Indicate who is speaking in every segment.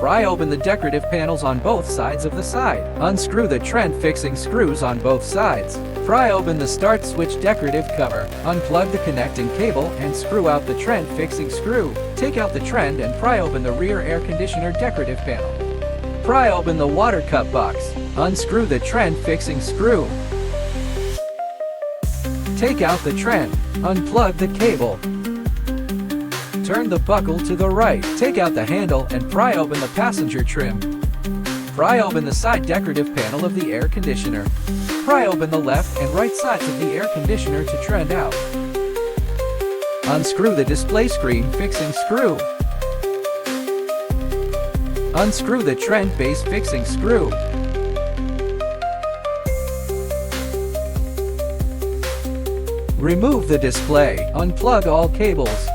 Speaker 1: Pry open the decorative panels on both sides of the side. Unscrew the trend fixing screws on both sides. Pry open the start switch decorative cover. Unplug the connecting cable and screw out the trend fixing screw. Take out the trend and pry open the rear air conditioner decorative panel. Pry open the water cup box. Unscrew the trend fixing screw. Take out the trend. Unplug the cable. Turn the buckle to the right. Take out the handle and pry open the passenger trim. Pry open the side decorative panel of the air conditioner. Pry open the left and right sides of the air conditioner to trend out. Unscrew the display screen fixing screw. Unscrew the trend base fixing screw. Remove the display. Unplug all cables.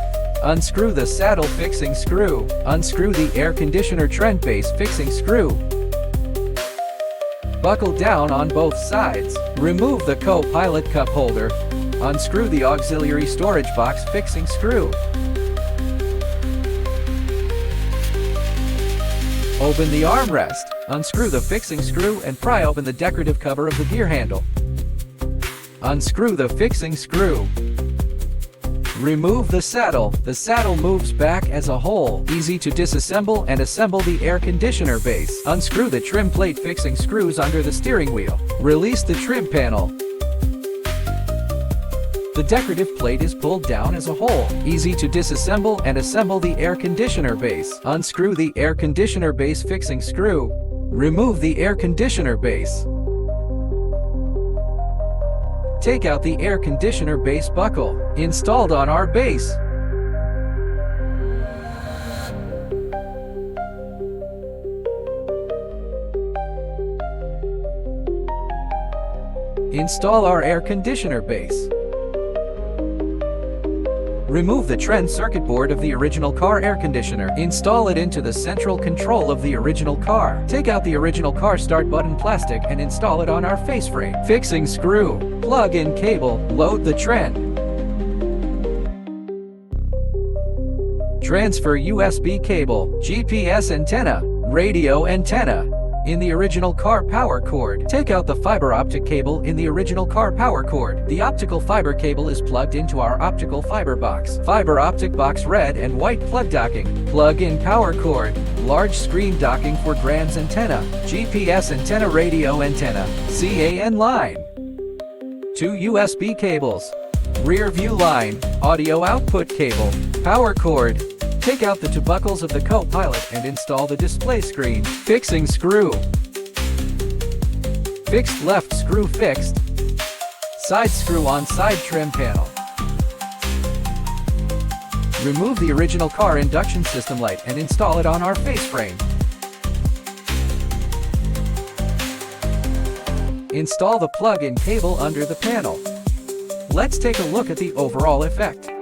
Speaker 1: Unscrew the saddle fixing screw. Unscrew the air conditioner trend base fixing screw. Buckle down on both sides. Remove the co-pilot cup holder. Unscrew the auxiliary storage box fixing screw. Open the armrest. Unscrew the fixing screw and pry open the decorative cover of the gear handle. Unscrew the fixing screw. Remove the saddle. The saddle moves back as a whole. Easy to disassemble and assemble the air conditioner base. Unscrew the trim plate fixing screws under the steering wheel. Release the trim panel. The decorative plate is pulled down as a whole. Easy to disassemble and assemble the air conditioner base. Unscrew the air conditioner base fixing screw. Remove the air conditioner base. Take out the air conditioner base buckle. Installed on our base. Install our air conditioner base. Remove the trend circuit board of the original car air conditioner. Install it into the central control of the original car. Take out the original car start button plastic and install it on our face frame. Fixing screw. Plug-in cable. Load the trend. Transfer USB cable. GPS antenna. Radio antenna. In the original car power cord. Take out the fiber optic cable in the original car power cord. The optical fiber cable is plugged into our optical fiber box. Fiber optic box red and white plug docking. Plug-in power cord. Large screen docking for grams antenna. GPS antenna, radio antenna. CAN line. 2 USB cables. Rear view line. Audio output cable. Power cord. Take out the two buckles of the co-pilot and install the display screen. Fixing screw. Fixed left screw fixed. Side screw on side trim panel. Remove the original car induction system light and install it on our face frame. Install the plug-in cable under the panel. Let's take a look at the overall effect.